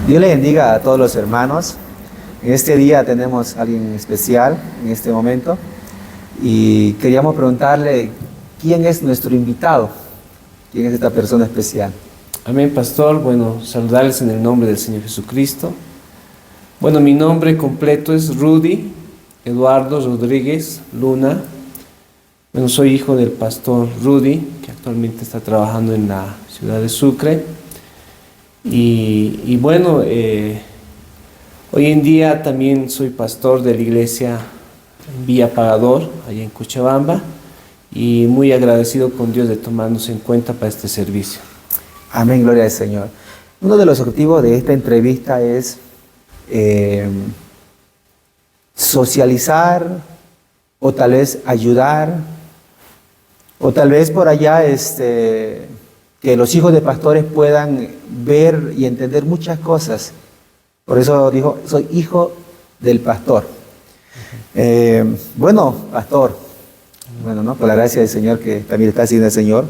Dios le bendiga a todos los hermanos. En este día tenemos a alguien especial en este momento y queríamos preguntarle quién es nuestro invitado, quién es esta persona especial. Amén, pastor. Bueno, saludarles en el nombre del Señor Jesucristo. Bueno, mi nombre completo es Rudy Eduardo Rodríguez Luna. Bueno, soy hijo del pastor Rudy, que actualmente está trabajando en la ciudad de Sucre. Y bueno, hoy en día también soy pastor de la iglesia en Villa Pagador, allá en Cochabamba, y muy agradecido con Dios de tomarnos en cuenta para este servicio. Amén, gloria al Señor. Uno de los objetivos de esta entrevista es socializar o tal vez ayudar o tal vez por allá que los hijos de pastores puedan ver y entender muchas cosas. Por eso dijo, soy hijo del pastor. Bueno, pastor, bueno, ¿no? Por la gracia del Señor, que también está sirviendo el Señor.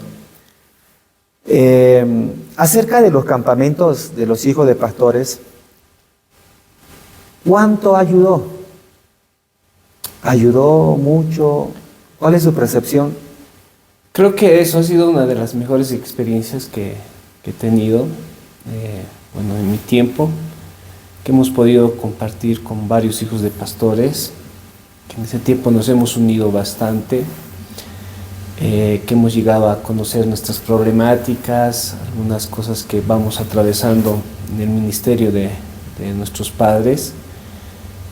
Acerca de los campamentos de los hijos de pastores, ¿cuánto ayudó? ¿Ayudó mucho? ¿Cuál es su percepción? Creo que eso ha sido una de las mejores experiencias que he tenido, bueno, en mi tiempo, que hemos podido compartir con varios hijos de pastores, que en ese tiempo nos hemos unido bastante, que hemos llegado a conocer nuestras problemáticas, algunas cosas que vamos atravesando en el ministerio de nuestros padres.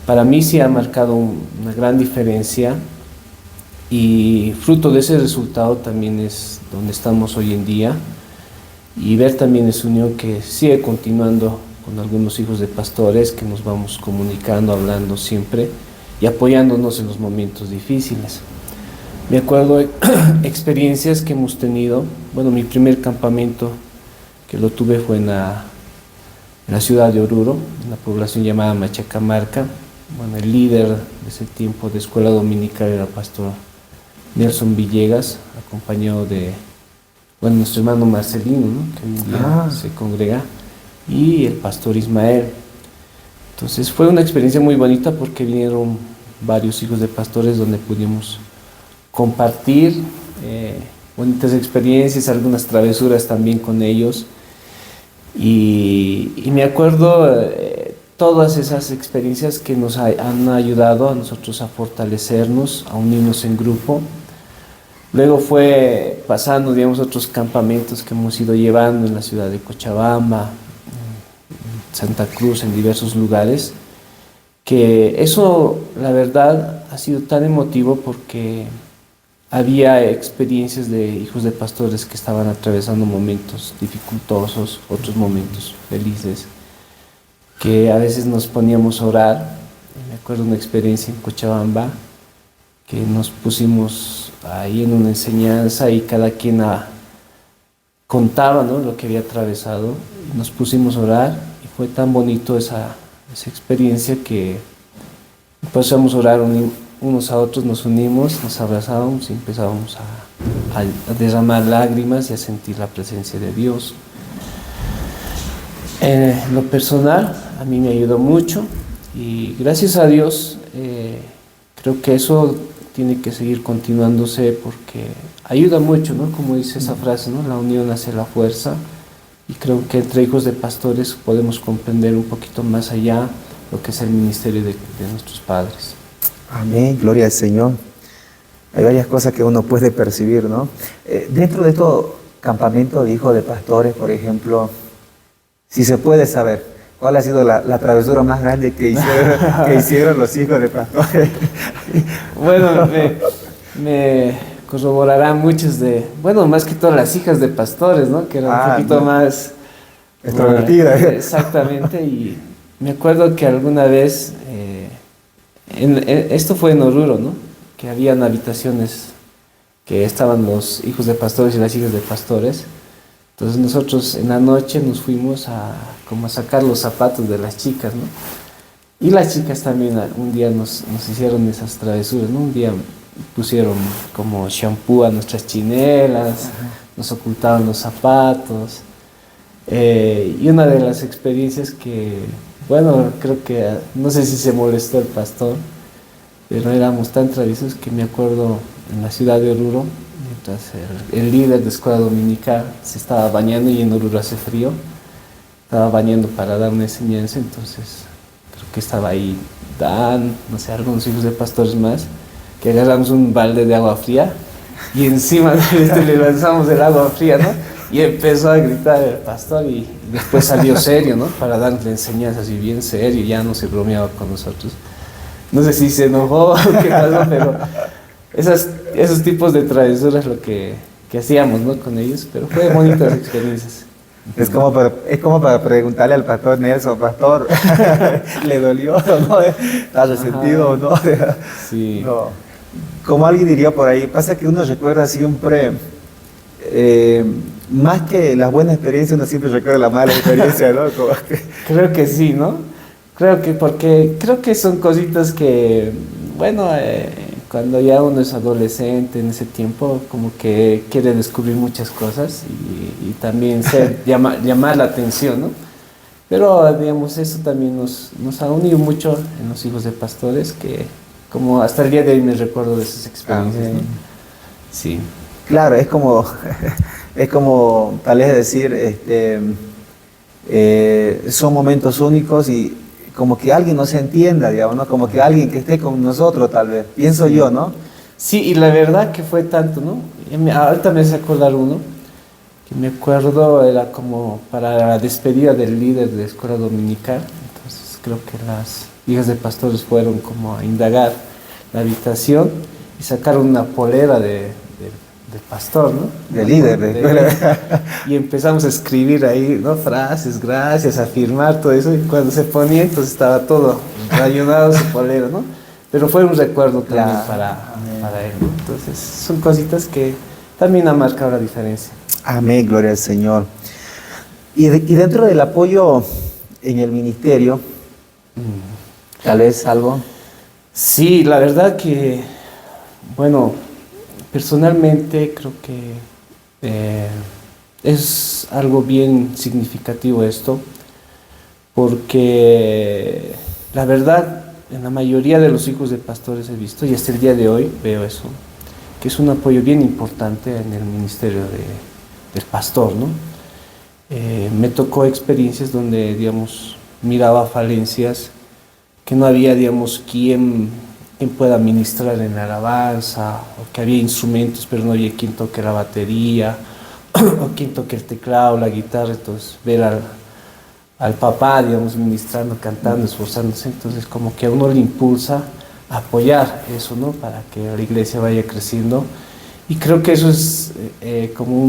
Para mí sí ha marcado una gran diferencia. Y fruto de ese resultado también es donde estamos hoy en día, y ver también esa unión que sigue continuando con algunos hijos de pastores, que nos vamos comunicando, hablando siempre y apoyándonos en los momentos difíciles. Me acuerdo de experiencias que hemos tenido. Bueno, mi primer campamento que lo tuve fue en la ciudad de Oruro, en la población llamada Machacamarca. Bueno, el líder de ese tiempo de escuela dominical era el pastor Nelson Villegas, acompañado de, bueno, nuestro hermano Marcelino, ¿no?, que hoy en día se congrega, y el pastor Ismael. Entonces fue una experiencia muy bonita porque vinieron varios hijos de pastores donde pudimos compartir bonitas experiencias, algunas travesuras también con ellos. Y me acuerdo todas esas experiencias que nos han ayudado a nosotros a fortalecernos, a unirnos en grupo. Luego fue pasando, digamos, otros campamentos que hemos ido llevando en la ciudad de Cochabamba, en Santa Cruz, en diversos lugares, que eso, la verdad, ha sido tan emotivo porque había experiencias de hijos de pastores que estaban atravesando momentos dificultosos, otros momentos felices, que a veces nos poníamos a orar. Me acuerdo de una experiencia en Cochabamba, que nos pusimos ahí en una enseñanza y cada quien contaba, ¿no?, lo que había atravesado. Nos pusimos a orar y fue tan bonito esa experiencia que empezamos a orar unos a otros, nos unimos, nos abrazábamos y empezábamos a derramar lágrimas y a sentir la presencia de Dios. Lo personal, a mí me ayudó mucho y gracias a Dios creo que eso tiene que seguir continuándose porque ayuda mucho, ¿no? Como dice esa frase, ¿no? La unión hace la fuerza, y creo que entre hijos de pastores podemos comprender un poquito más allá lo que es el ministerio de nuestros padres. Amén, gloria al Señor. Hay varias cosas que uno puede percibir, ¿no? Dentro de todo campamento de hijos de pastores, por ejemplo, si se puede saber, ¿cuál ha sido la travesura más grande que hicieron los hijos de pastores? Bueno, me corroborarán muchas bueno, más que todas las hijas de pastores, ¿no?, que eran un poquito más extrovertidas. Exactamente, y me acuerdo que alguna vez, esto fue en Oruro, ¿no?, que habían habitaciones que estaban los hijos de pastores y las hijas de pastores. Entonces nosotros en la noche nos fuimos como a sacar los zapatos de las chicas, ¿no? Y las chicas también un día nos hicieron esas travesuras, ¿no? Un día pusieron como shampoo a nuestras chinelas, nos ocultaban los zapatos. Y una de las experiencias que, bueno, creo que, no sé si se molestó el pastor, pero éramos tan traviesos que me acuerdo en la ciudad de Oruro, mientras el líder de escuela dominical se estaba bañando y en Oruro hace frío, estaba bañando para dar una enseñanza, entonces creo que estaba ahí Dan, no sé, algunos hijos de pastores más, que agarramos un balde de agua fría y encima de este le lanzamos el agua fría, ¿no? Y empezó a gritar el pastor y después salió serio, ¿no? Para darle enseñanzas y bien serio, ya no se bromeaba con nosotros. No sé si se enojó o qué pasó, pero esos tipos de travesuras lo que hacíamos, ¿no? Con ellos, pero fue bonitas experiencias. Es como para preguntarle al pastor Nelson, pastor, ¿le dolió o no? ¿Está resentido o no? Sí. No. Como alguien diría por ahí, pasa que uno recuerda siempre, más que las buenas experiencias, uno siempre recuerda la mala experiencia, ¿no? Creo que sí, ¿no? Creo que son cositas que, bueno, cuando ya uno es adolescente en ese tiempo, como que quiere descubrir muchas cosas y también llamar la atención, ¿no? Pero, digamos, eso también nos ha unido mucho en los hijos de pastores, que como hasta el día de hoy me recuerdo de esas experiencias, ¿no? Sí. Claro, es como tal vez decir, son momentos únicos y como que alguien nos entienda, digamos, ¿no? Como que alguien que esté con nosotros, tal vez, pienso Sí. yo, ¿no? Sí, y la verdad que fue tanto, ¿no? Ahorita me hace acordar uno, que me acuerdo, era como para la despedida del líder de escuela dominical, entonces creo que las hijas de pastores fueron como a indagar la habitación y sacaron una polera del pastor, ¿no? De líder de escuela. Y empezamos a escribir ahí, ¿no? Frases, gracias, a firmar todo eso. Y cuando se ponía, entonces estaba todo rayonado su polera, ¿no? Pero fue un recuerdo también para él, ¿no? Entonces, son cositas que también han marcado la diferencia. Amén, gloria al Señor. Y dentro del apoyo en el ministerio, tal vez algo. Sí, la verdad que, bueno, personalmente creo que es algo bien significativo esto, porque la verdad, en la mayoría de los hijos de pastores he visto, y hasta el día de hoy veo eso, que es un apoyo bien importante en el ministerio del pastor, ¿no? Me tocó experiencias donde, digamos, miraba falencias, que no había, digamos, quien pueda ministrar en la alabanza, o que había instrumentos, pero no había quien toque la batería, o quien toque el teclado, la guitarra. Entonces, ver al papá, digamos, ministrando, cantando, esforzándose, entonces como que a uno le impulsa a apoyar eso, ¿no? Para que la iglesia vaya creciendo. Y creo que eso es como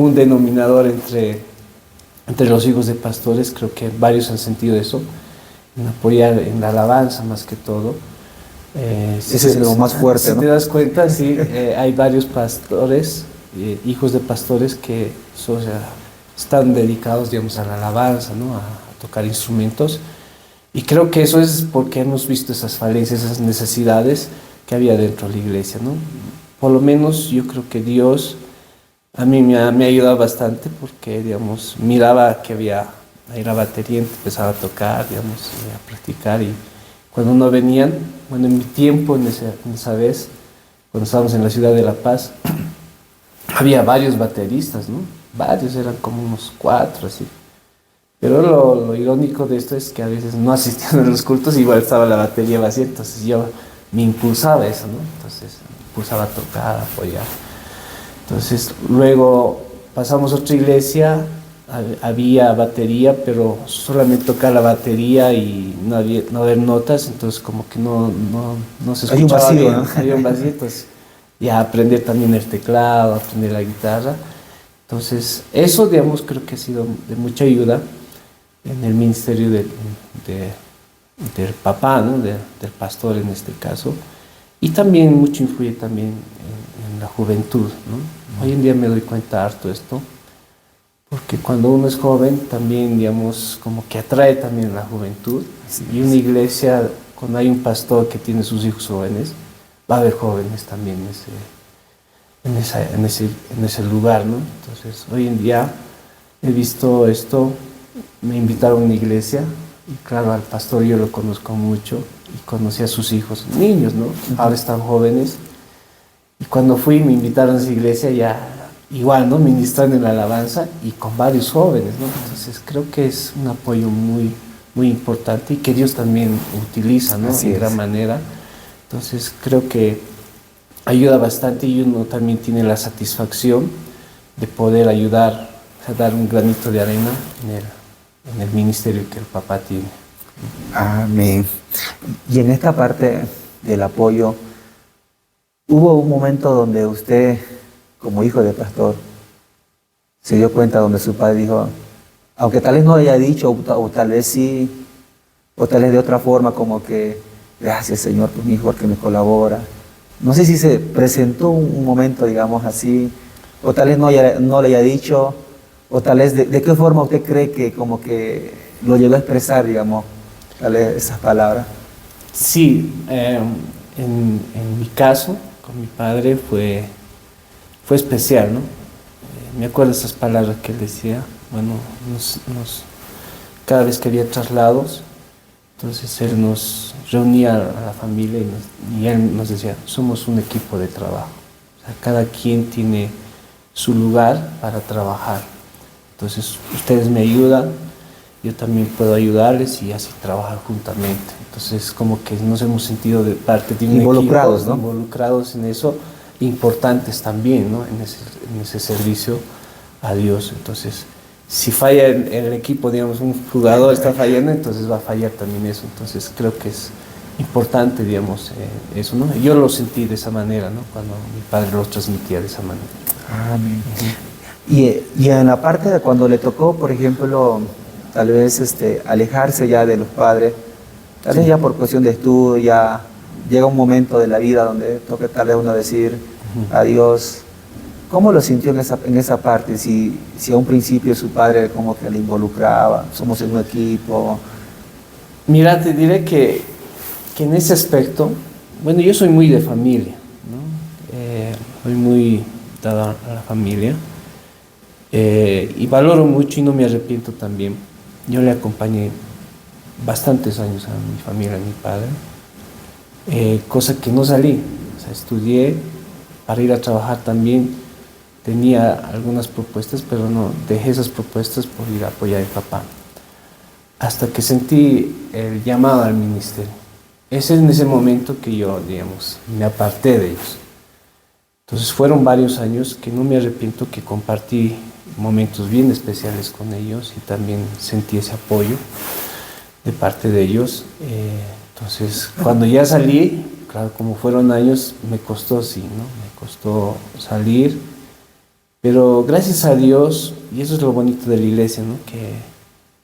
un denominador entre los hijos de pastores. Creo que varios han sentido eso, en apoyar en la alabanza más que todo. Ese es lo más fuerte, si ¿no? te das cuenta, sí, hay varios pastores, hijos de pastores que están dedicados, digamos, a la alabanza, ¿no? A tocar instrumentos. Y creo que eso es porque hemos visto esas falencias, esas necesidades que había dentro de la iglesia, ¿no? Por lo menos yo creo que Dios a mí me ha ayudado bastante, porque, digamos, miraba que había ahí la batería, empezaba a tocar, digamos, a practicar, y cuando no venían, bueno, en mi tiempo, en esa vez, cuando estábamos en la ciudad de La Paz, había varios bateristas, ¿no? Varios, eran como unos 4, así. Pero lo irónico de esto es que a veces no asistían a los cultos, igual estaba la batería vacía, entonces yo me impulsaba eso, ¿no? Entonces me impulsaba a tocar, a apoyar. Entonces luego pasamos a otra iglesia, había batería, pero solamente tocar la batería y no haber notas, entonces como que no se escuchaba. Hay un vacío, bien, ¿no? había un vacío, entonces ya aprender también el teclado, aprender la guitarra. Entonces eso, digamos, creo que ha sido de mucha ayuda en el ministerio del papá, ¿no? Del pastor en este caso, y también mucho influye también en la juventud, ¿no? Hoy en día me doy cuenta harto esto, porque cuando uno es joven también, digamos, como que atrae también la juventud, y una iglesia, cuando hay un pastor que tiene sus hijos jóvenes, va a haber jóvenes también en ese lugar, ¿no? Entonces hoy en día he visto esto, me invitaron a una iglesia y claro, al pastor yo lo conozco mucho y conocí a sus hijos, niños, ¿no? Ahora están jóvenes. Y cuando fui me invitaron a esa iglesia ya igual, ¿no? Ministrando en la alabanza y con varios jóvenes, ¿no? Entonces creo que es un apoyo muy, muy importante y que Dios también utiliza, ¿no? Así en es. gran manera. Entonces creo que ayuda bastante y uno también tiene la satisfacción de poder ayudar, o sea, dar un granito de arena en el ministerio que el papá tiene. Amén. Y en esta parte del apoyo, ¿hubo un momento donde usted, como hijo de pastor, se dio cuenta donde su padre dijo, aunque tal vez no le haya dicho, o tal vez sí, o tal vez de otra forma, como que, gracias Señor por mi hijo porque me colabora? No sé si se presentó un momento, digamos así, o tal vez no le haya dicho, o tal vez de qué forma usted cree que como que lo llegó a expresar, digamos, tal vez esas palabras. Sí, en mi caso, con mi padre fue especial, ¿no? Me acuerdo esas palabras que él decía, bueno, cada vez que había traslados, entonces él nos reunía a la familia y él nos decía, somos un equipo de trabajo, o sea, cada quien tiene su lugar para trabajar, entonces ustedes me ayudan, yo también puedo ayudarles y así trabajar juntamente. Entonces como que nos hemos sentido de parte de un Involucrados, equipo, ¿no? involucrados en eso, importantes también, ¿no? En ese servicio a Dios. Entonces, si falla el equipo, digamos, un jugador está fallando, entonces va a fallar también eso. Entonces creo que es importante, digamos, eso, ¿no? Yo lo sentí de esa manera, ¿no? Cuando mi padre lo transmitía de esa manera. Amén. Y en la parte de cuando le tocó, por ejemplo, tal vez alejarse ya de los padres, tal vez ya por cuestión de estudio, ya llega un momento de la vida donde toca tal vez uno decir adiós. ¿Cómo lo sintió en esa parte? Si a un principio su padre como que le involucraba, somos en un equipo. Mira, te diré que en ese aspecto, bueno, yo soy muy de familia, ¿no? Soy muy dado a la familia y valoro mucho y no me arrepiento también. Yo le acompañé bastantes años a mi familia, a mi padre, cosa que no salí, o sea, estudié para ir a trabajar también, tenía algunas propuestas, pero no, dejé esas propuestas por ir a apoyar a mi papá, hasta que sentí el llamado al ministerio. Ese es en ese momento que yo, digamos, me aparté de ellos. Entonces fueron varios años que no me arrepiento, que compartí momentos bien especiales con ellos y también sentí ese apoyo de parte de ellos. Entonces, cuando ya salí, claro, como fueron años, me costó, sí, ¿no? Me costó salir, pero gracias a Dios, y eso es lo bonito de la iglesia, ¿no? Que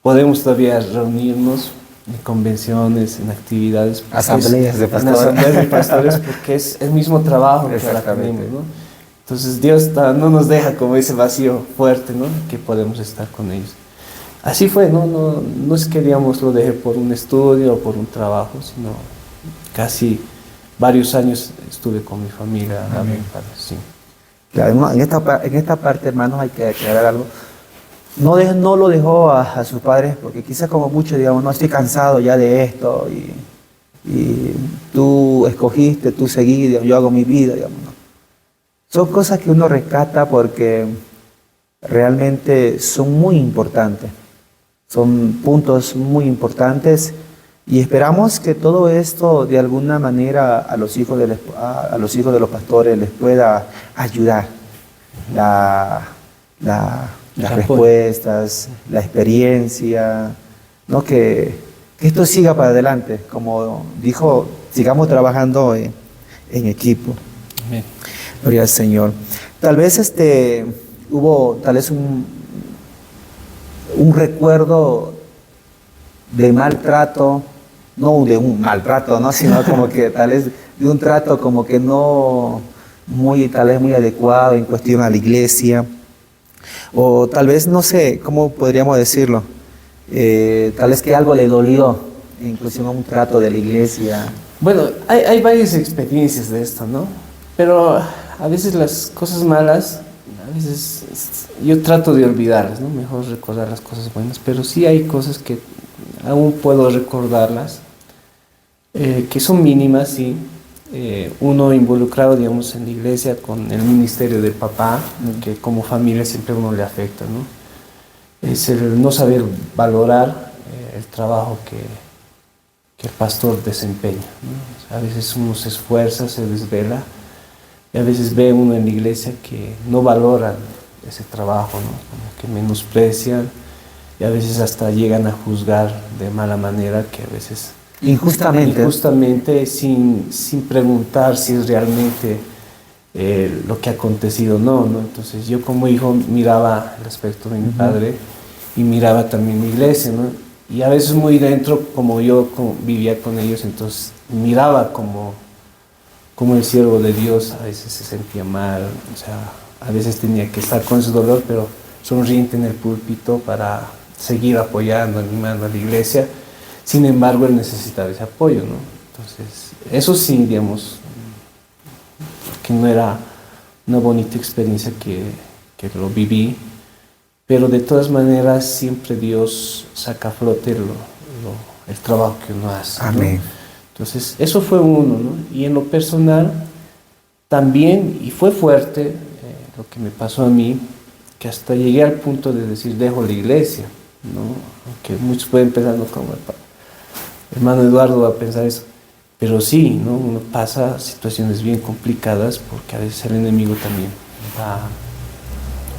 podemos todavía reunirnos en convenciones, en actividades. Asambleas de pastores. En asambleas de pastores, porque es el mismo trabajo que ahora tenemos, ¿no? Entonces Dios no nos deja como ese vacío fuerte, ¿no? Que podemos estar con ellos. Así fue, no es que digamos lo dejé por un estudio o por un trabajo, sino casi varios años estuve con mi familia. Sí. Claro, en esta parte, hermanos, hay que aclarar algo. No lo dejó a sus padres porque quizás como muchos, digamos, no estoy cansado ya de esto y tú escogiste, tú seguí, digamos, yo hago mi vida, digamos, ¿no? Son cosas que uno rescata porque realmente son muy importantes. Son puntos muy importantes y esperamos que todo esto de alguna manera a los hijos de los pastores les pueda ayudar. Las respuestas, la experiencia, ¿no? Que esto siga para adelante. Como dijo, sigamos trabajando en equipo. Amén. Gloria al Señor. Tal vez hubo tal vez un recuerdo de maltrato, no de un maltrato, ¿no? Sino como que tal vez de un trato como que no tal vez muy adecuado en cuestión a la iglesia, o tal vez, no sé, ¿cómo podríamos decirlo? Tal vez que algo le dolió, incluso un trato de la iglesia. Bueno, hay varias experiencias de esto, ¿no? Pero a veces las cosas malas a veces yo trato de olvidarlas, ¿no? Mejor recordar las cosas buenas, pero sí hay cosas que aún puedo recordarlas, que son mínimas, sí. Uno involucrado, digamos, en la iglesia con el ministerio del papá, que como familia siempre a uno le afecta, ¿no? Es el no saber valorar el trabajo que el pastor desempeña, ¿no? O sea, a veces uno se esfuerza, se desvela, y a veces ve uno en la iglesia que no valoran ese trabajo, ¿no? Como que menosprecian y a veces hasta llegan a juzgar de mala manera, que a veces injustamente sin preguntar si es realmente lo que ha acontecido o no, ¿no? Entonces yo como hijo miraba el aspecto de mi padre y miraba también mi iglesia, ¿no? Y a veces muy dentro, como yo vivía con ellos, entonces miraba como el siervo de Dios a veces se sentía mal, o sea, a veces tenía que estar con ese dolor, pero sonriente en el púlpito para seguir apoyando, animando a la iglesia. Sin embargo, él necesitaba ese apoyo, ¿no? Entonces, eso sí, digamos, que no era una bonita experiencia que lo viví, pero de todas maneras siempre Dios saca a flote el trabajo que uno hace, ¿no? Amén. Entonces, eso fue uno, ¿no? Y en lo personal también, y fue fuerte lo que me pasó a mí, que hasta llegué al punto de decir, dejo la iglesia, ¿no? Aunque muchos pueden pensar, no, como el hermano Eduardo va a pensar eso, pero sí, ¿no? Uno pasa situaciones bien complicadas porque a veces el enemigo también va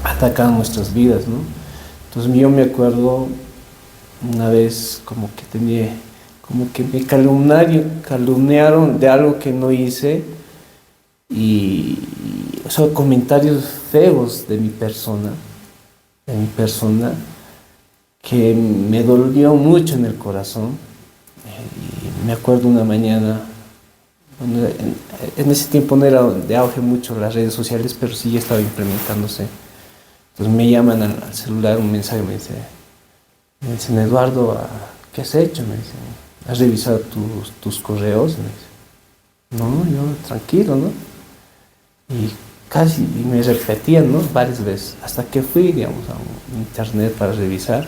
atacando nuestras vidas, ¿no? Entonces yo me acuerdo una vez como que me calumniaron de algo que no hice y o sea, comentarios feos de mi persona, que me dolió mucho en el corazón. Y me acuerdo una mañana, bueno, en ese tiempo no era de auge mucho las redes sociales, pero sí ya estaba implementándose. Entonces me llaman al celular, un mensaje, me dicen, Eduardo, ¿qué has hecho? Me dicen, ¿has revisado tus correos? Me dicen, no, yo tranquilo, ¿no? Y me repetían, ¿no? Varias veces, hasta que fui, digamos, a un internet para revisar.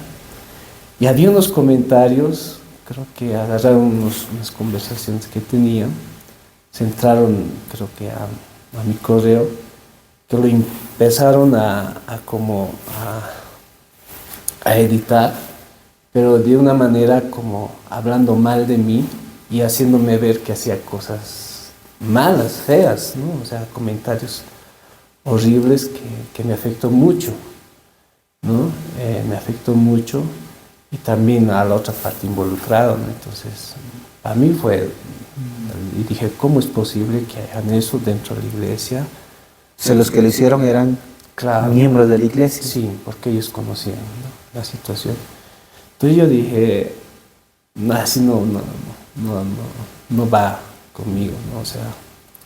Y había unos comentarios, creo que agarraron unas conversaciones que tenía, se entraron, creo que a mi correo, que lo empezaron a editar, pero de una manera como hablando mal de mí y haciéndome ver que hacía cosas malas, feas, ¿no? O sea, comentarios horribles que me afectó mucho, ¿no? Me afectó mucho y también a la otra parte involucrada, ¿no? Entonces, a mí y dije, ¿cómo es posible que hagan eso dentro de la iglesia? O sea, los que lo hicieron eran miembros de la iglesia. Sí, porque ellos conocían, ¿no? La situación. Entonces yo dije, no, así no va conmigo, ¿no? O sea,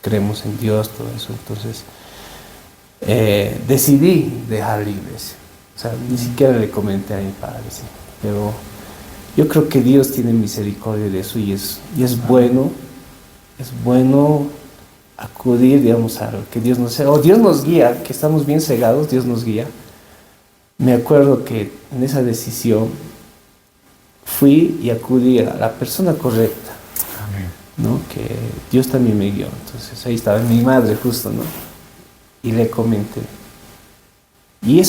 creemos en Dios, todo eso. Entonces, decidí dejar la iglesia. O sea, ni siquiera le comenté a mi padre, sí. Pero yo creo que Dios tiene misericordia de eso y es bueno acudir, digamos, a lo que Dios nos sea, o Dios nos guía, que estamos bien cegados, Dios nos guía. Me acuerdo que en esa decisión fui y acudí a la persona correcta, ¿no? Que Dios también me guió. Entonces ahí estaba mi madre justo, ¿no? Y le comenté. Y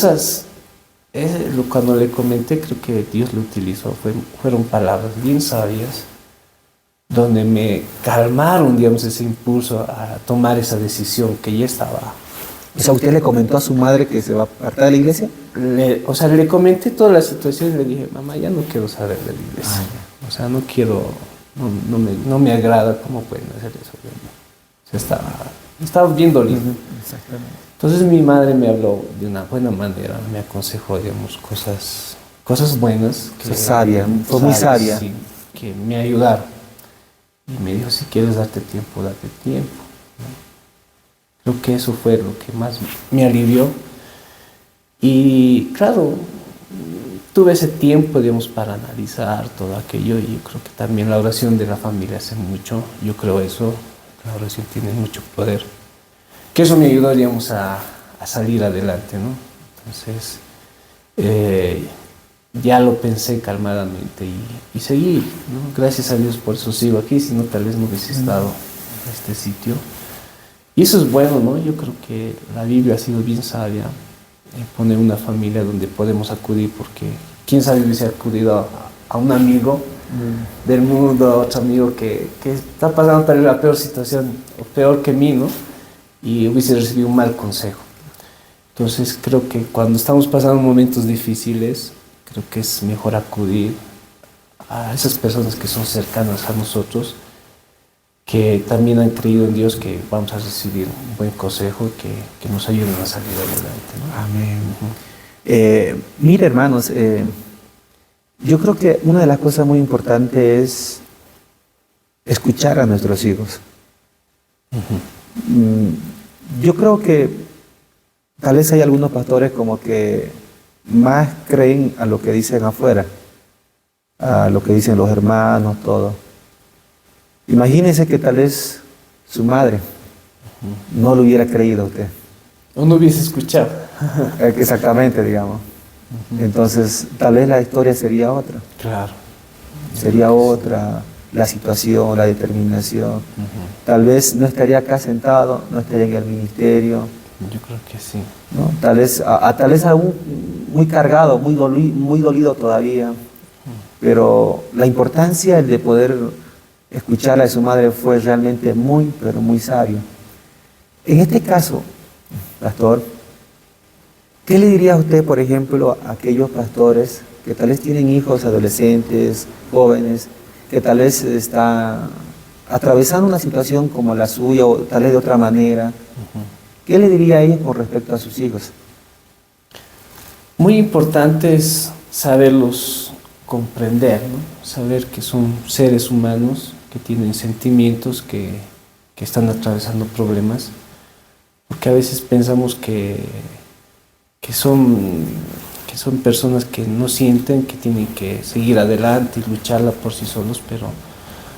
cuando le comenté, creo que Dios lo utilizó, fueron palabras bien sabias, donde me calmaron, digamos, ese impulso a tomar esa decisión que ya estaba. O sea, ¿usted le comentó a su madre que se va a apartar de la iglesia? Le comenté toda la situación y le dije, mamá, ya no quiero saber de la iglesia. O sea, no quiero, no me agrada cómo pueden hacer eso. O sea, estaba bien dolido. Exactamente. Entonces mi madre me habló de una buena manera, me aconsejó, digamos, cosas buenas. Fue muy sabia. Sí, que me ayudaron. Y me dijo, si quieres darte tiempo, date tiempo, ¿no? Creo que eso fue lo que más me alivió. Y claro, tuve ese tiempo, digamos, para analizar todo aquello, y yo creo que también la oración de la familia hace mucho. Yo creo eso, la oración tiene mucho poder. Que eso me ayudó, digamos, a a salir adelante, ¿no? Entonces, ya lo pensé calmadamente y seguí, ¿no? Gracias a Dios por eso sigo aquí, si no tal vez no hubiese estado en este sitio. Y eso es bueno, ¿no? Yo creo que la Biblia ha sido bien sabia en poner una familia donde podemos acudir, porque quién sabe hubiese acudido a un amigo del mundo, a otro amigo que está pasando tal vez la peor situación, o peor que mí, ¿no? Y hubiese recibido un mal consejo. Entonces creo que cuando estamos pasando momentos difíciles, creo que es mejor acudir a esas personas que son cercanas a nosotros, que también han creído en Dios, que vamos a recibir un buen consejo y que nos ayuden a salir adelante, ¿no? Amén. Mire, hermanos, yo creo que una de las cosas muy importantes es escuchar a nuestros hijos. Yo creo que tal vez hay algunos pastores como que más creen a lo que dicen afuera, a lo que dicen los hermanos, todo. Imagínese que tal vez su madre no lo hubiera creído a usted. O no hubiese escuchado. Exactamente, digamos. Entonces, tal vez la historia sería otra. Claro. Sería otra, la situación, la determinación. Tal vez no estaría acá sentado, no estaría en el ministerio. Yo creo que sí. ¿No? Tal vez aún muy cargado, muy dolido todavía. Pero la importancia de poder escuchar a su madre fue realmente muy, pero muy sabio. En este caso, pastor, ¿qué le diría a usted, por ejemplo, a aquellos pastores que tal vez tienen hijos adolescentes, jóvenes, que tal vez están atravesando una situación como la suya o tal vez de otra manera? ¿Qué le diría a ellos con respecto a sus hijos? Muy importante es saberlos comprender, ¿no? Saber que son seres humanos, que tienen sentimientos, que están atravesando problemas, porque a veces pensamos que son personas que no sienten, que tienen que seguir adelante y lucharla por sí solos, pero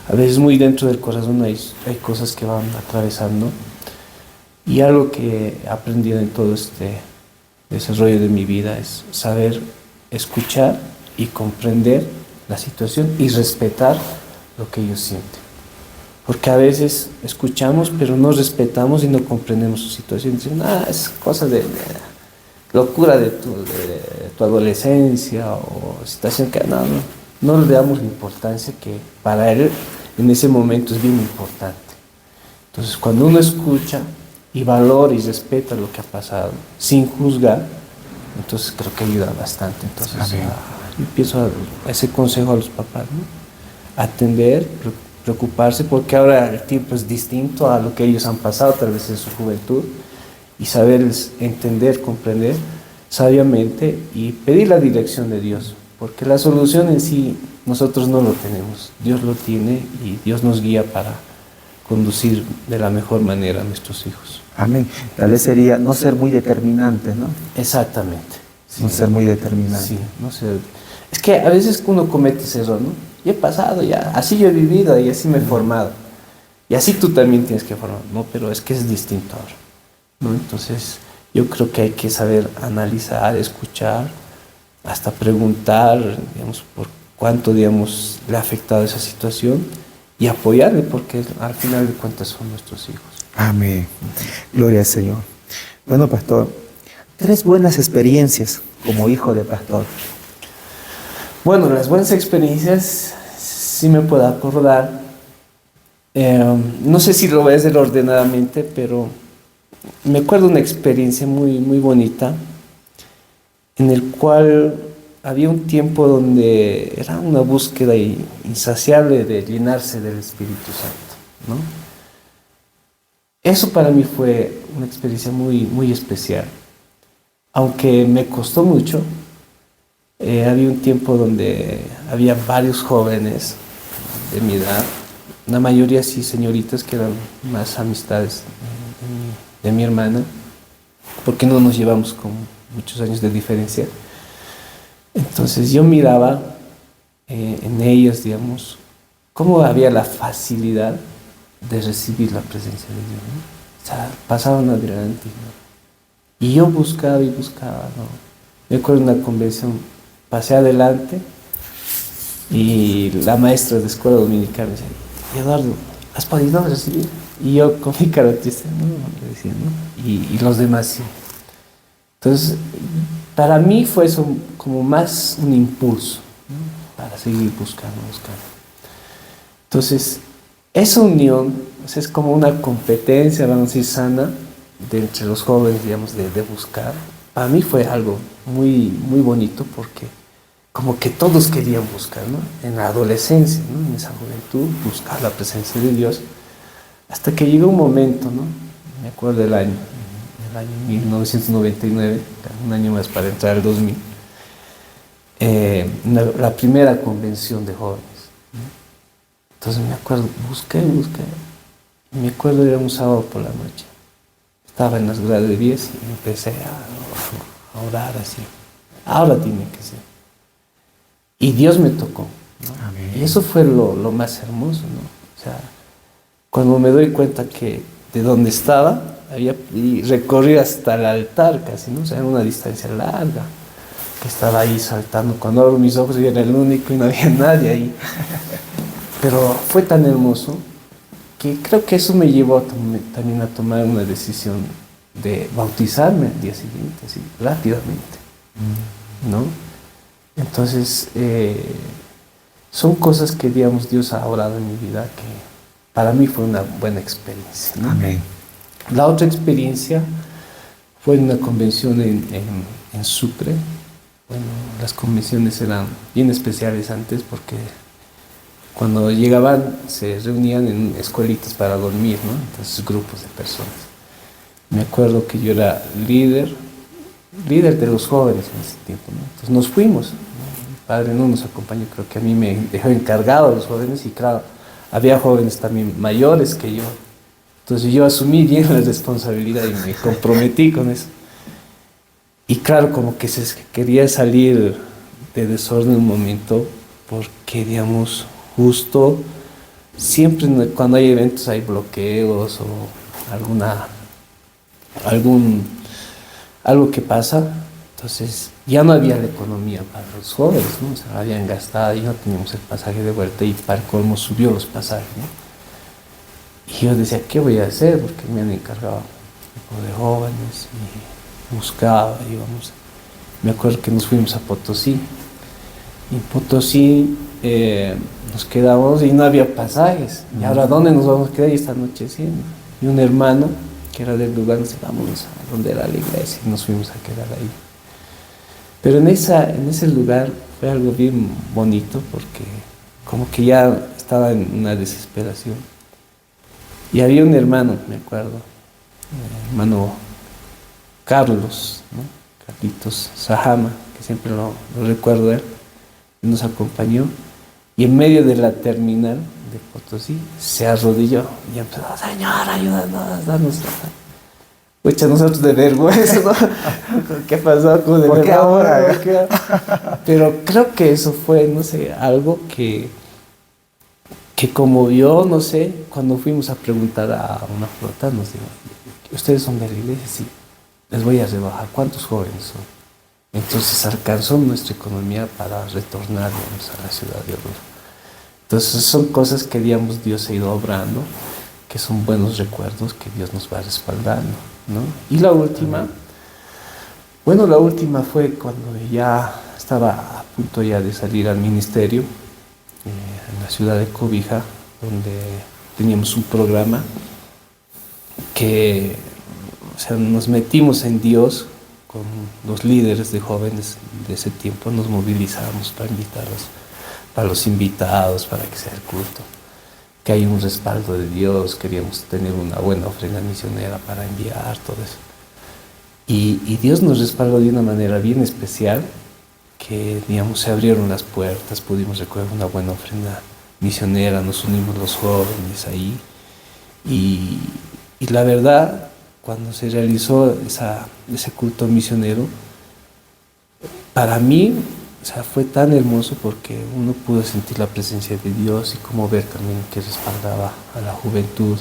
a veces muy dentro del corazón hay cosas que van atravesando. Y algo que he aprendido en todo este desarrollo de mi vida es saber escuchar y comprender la situación y respetar lo que ellos sienten. Porque a veces escuchamos, pero no respetamos y no comprendemos su situación. Dicen, es cosa de locura de tu adolescencia o situación que no le damos la importancia que para él en ese momento es bien importante. Entonces, cuando uno escucha y valora y respeta lo que ha pasado, sin juzgar, entonces creo que ayuda bastante. Entonces, yo pienso ese consejo a los papás, ¿no? Atender, preocuparse, porque ahora el tiempo es distinto a lo que ellos han pasado, tal vez en su juventud, y saber entender, comprender sabiamente y pedir la dirección de Dios, porque la solución en sí nosotros no lo tenemos, Dios lo tiene y Dios nos guía para conducir de la mejor manera a nuestros hijos. Amén. Tal vez sería no ser muy determinantes, ¿no? Exactamente. Sí. No ser muy determinante. Sí, no ser. Es que a veces uno comete ese error, ¿no? Y he pasado ya, así yo he vivido y así me he formado. Y así tú también tienes que formar, ¿no? Pero es que es distinto ahora, ¿no? Entonces, yo creo que hay que saber analizar, escuchar, hasta preguntar, digamos, por cuánto, digamos, le ha afectado esa situación y apoyarle, porque al final de cuentas son nuestros hijos. Amén. Gloria al Señor. Bueno, pastor, 3 buenas experiencias como hijo de pastor. Bueno, las buenas experiencias sí me puedo acordar. No sé si lo voy a hacer ordenadamente, pero me acuerdo una experiencia muy, muy bonita en el cual había un tiempo donde era una búsqueda insaciable de llenarse del Espíritu Santo, ¿no? Eso para mí fue una experiencia muy, muy especial. Aunque me costó mucho, había un tiempo donde había varios jóvenes de mi edad, la mayoría sí señoritas que eran más amistades de mi hermana, porque no nos llevamos con muchos años de diferencia. Entonces yo miraba en ellas, digamos, cómo había la facilidad de recibir la presencia de Dios, ¿no? O sea, pasaban adelante, ¿no? Y yo buscaba y buscaba, ¿no? Me acuerdo de una convención, pasé adelante y la maestra de escuela dominical me decía, Eduardo, ¿has podido recibir? Y yo con mi cara triste, no, le decía, ¿no? Y los demás sí. Entonces, para mí fue eso como más un impulso, ¿no? Para seguir buscando. Entonces, esa unión, o sea, es como una competencia, vamos a decir, sana, de entre los jóvenes, digamos, de buscar. Para mí fue algo muy, muy bonito porque como que todos querían buscar, ¿no? En la adolescencia, ¿no? En esa juventud, buscar la presencia de Dios. Hasta que llegó un momento, ¿no? Me acuerdo del año, el año 1999, un año más para entrar al 2000, la primera convención de jóvenes, ¿no? Entonces me acuerdo, busqué. Me acuerdo era un sábado por la noche. Estaba en las graderías y empecé a orar así. Ahora tiene que ser. Y Dios me tocó, ¿no? Amén. Y eso fue lo más hermoso, ¿no? O sea, cuando me doy cuenta que de donde estaba, y recorrí hasta el altar casi, ¿no? O sea, era una distancia larga, que estaba ahí saltando. Cuando abro mis ojos yo era el único y no había nadie ahí. Pero fue tan hermoso que creo que eso me llevó también a tomar una decisión de bautizarme al día siguiente, así, rápidamente, ¿no? Entonces, son cosas que, digamos, Dios ha obrado en mi vida que para mí fue una buena experiencia, ¿no? Amén. La otra experiencia fue en una convención en Sucre. Bueno, las convenciones eran bien especiales antes porque cuando llegaban se reunían en escuelitas para dormir, ¿no? Entonces grupos de personas. Me acuerdo que yo era líder de los jóvenes en ese tiempo, ¿no? Entonces nos fuimos, ¿no? Mi padre no nos acompañó, creo que a mí me dejó encargado de los jóvenes y claro, había jóvenes también mayores que yo. Entonces yo asumí bien la responsabilidad y me comprometí con eso. Y claro, como que se quería salir de desorden un momento porque, digamos, justo siempre cuando hay eventos hay bloqueos o algo que pasa, entonces ya no había la economía para los jóvenes, ¿no? O sea, habían gastado y no teníamos el pasaje de vuelta y para colmo subió los pasajes, ¿no? Y yo decía, ¿qué voy a hacer? Porque me han encargado un grupo de jóvenes y buscaba, íbamos. Me acuerdo que nos fuimos a Potosí. Y en Potosí nos quedamos y no había pasajes. ¿Y ahora dónde nos vamos a quedar? Y está anocheciendo. Y un hermano que era del lugar nos dijo, vámonos a donde era la iglesia y nos fuimos a quedar ahí. Pero en ese lugar fue algo bien bonito porque como que ya estaba en una desesperación. Y había un hermano, me acuerdo, hermano Carlos, ¿no? Carlitos Sahama, que siempre lo recuerdo él, nos acompañó y en medio de la terminal de Potosí se arrodilló y empezó, Señor, ayúdanos, danos. Pucha, nosotros de vergüenza, ¿no? ¿Qué pasó? ¿Por qué ahora? Pero creo que eso fue, no sé, algo que conmovió, no sé, cuando fuimos a preguntar a una flota, nos dijo, ¿ustedes son de la iglesia? Sí, les voy a rebajar, ¿cuántos jóvenes son? Entonces alcanzó nuestra economía para retornar, digamos, a la ciudad de Oruro. Entonces son cosas que, digamos, Dios ha ido obrando, que son buenos recuerdos que Dios nos va respaldando, ¿no? Y la última, bueno, la última fue cuando ya estaba a punto ya de salir al ministerio, en la ciudad de Cobija, donde teníamos un programa que, o sea, nos metimos en Dios con los líderes de jóvenes de ese tiempo, nos movilizamos para invitarlos, para los invitados, para que sea el culto, que hay un respaldo de Dios, queríamos tener una buena ofrenda misionera para enviar, todo eso. Y Dios nos respaldó de una manera bien especial, que, digamos, se abrieron las puertas, pudimos recoger una buena ofrenda misionera, nos unimos los jóvenes ahí. Y la verdad, cuando se realizó ese culto misionero, para mí, o sea, fue tan hermoso porque uno pudo sentir la presencia de Dios y como ver también que respaldaba a la juventud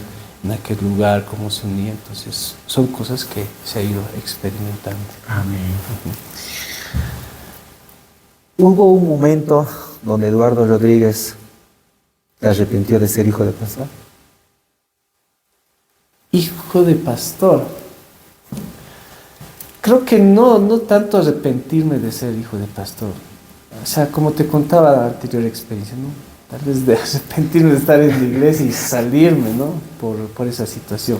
en aquel lugar, cómo se unía. Entonces, son cosas que se ha ido experimentando. Amén. ¿Hubo un momento donde Eduardo Rodríguez se arrepintió de ser hijo de pastor? Hijo de pastor. Creo que no tanto arrepentirme de ser hijo de pastor. O sea, como te contaba la anterior experiencia, ¿no? Tal vez de arrepentirme de estar en la iglesia y salirme, ¿no? Por esa situación.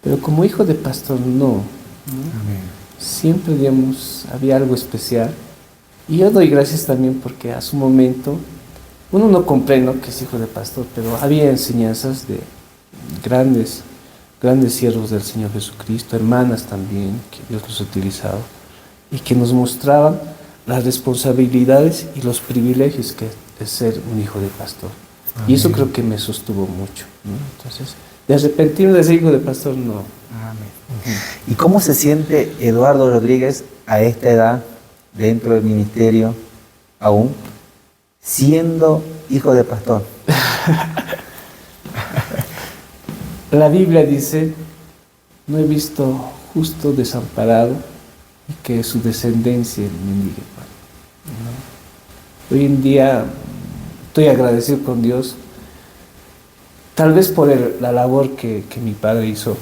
Pero como hijo de pastor, no. Amén. Siempre, digamos, había algo especial. Y yo doy gracias también porque a su momento, uno no comprende, ¿no?, que es hijo de pastor, pero había enseñanzas de grandes siervos del Señor Jesucristo, hermanas también, que Dios los ha utilizado, y que nos mostraban las responsabilidades y los privilegios que es ser un hijo de pastor. Amén. Y eso creo que me sostuvo mucho, ¿no? Entonces, de arrepentirme de ser hijo de pastor, no. Amén. ¿Y cómo se siente Eduardo Rodríguez a esta edad, dentro del ministerio, aún siendo hijo de pastor? La Biblia dice, no he visto justo desamparado y que su descendencia mendigue pan, ¿no? Hoy en día estoy agradecido con Dios, tal vez por la labor que mi padre hizo.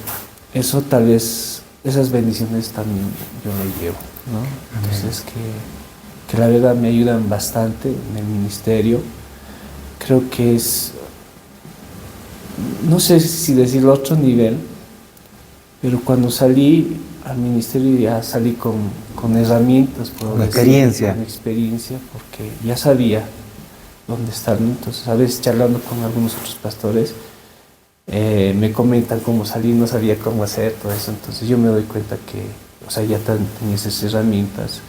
Eso tal vez, esas bendiciones también yo me llevo, ¿no? Entonces que la verdad me ayudan bastante en el ministerio. Creo que es, no sé si decirlo, otro nivel, pero cuando salí al ministerio ya salí con herramientas, con experiencia. Con experiencia, porque ya sabía dónde estar, ¿no? Entonces, a veces charlando con algunos otros pastores, me comentan cómo salir, no sabía cómo hacer todo eso. Entonces yo me doy cuenta que, o sea, ya tenía esas herramientas,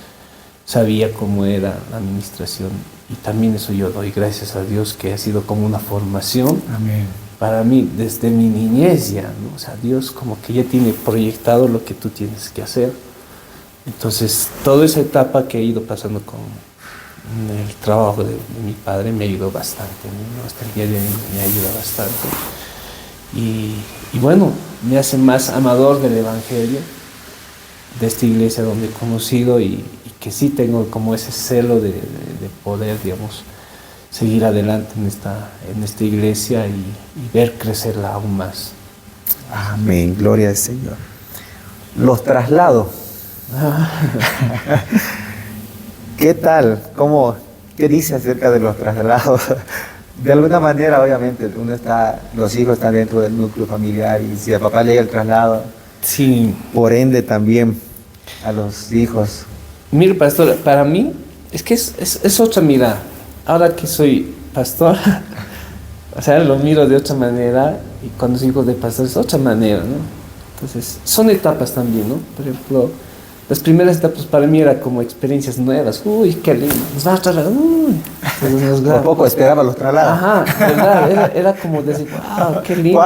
sabía cómo era la administración, y también eso yo doy gracias a Dios, que ha sido como una formación. Amén. Para mí desde mi niñez ya, ¿no? O sea, Dios como que ya tiene proyectado lo que tú tienes que hacer. Entonces toda esa etapa que he ido pasando con el trabajo de mi padre me ayudó bastante, ¿no? Hasta el día de hoy me ayuda bastante. Y bueno, me hace más amador del Evangelio, de esta iglesia donde he conocido, y que sí tengo como ese celo de poder, digamos, seguir adelante en esta iglesia y ver crecerla aún más. Amén, gloria al Señor. Los traslados. ¿Qué tal? ¿Qué dice acerca de los traslados? De alguna manera, obviamente, los hijos están dentro del núcleo familiar, y si a papá llega el traslado, sí, por ende también a los hijos. Mire, pastor, para mí es que es otra mirada. Ahora que soy pastor, o sea, lo miro de otra manera, y cuando soy hijo de pastor es otra manera, ¿no? Entonces, son etapas también, ¿no? Por ejemplo, las primeras etapas para mí eran como experiencias nuevas. Uy, qué lindo, nos va a trasladar. Por poco esperaba los traslados. Ajá, ¿verdad? Era como decir, wow, qué lindo,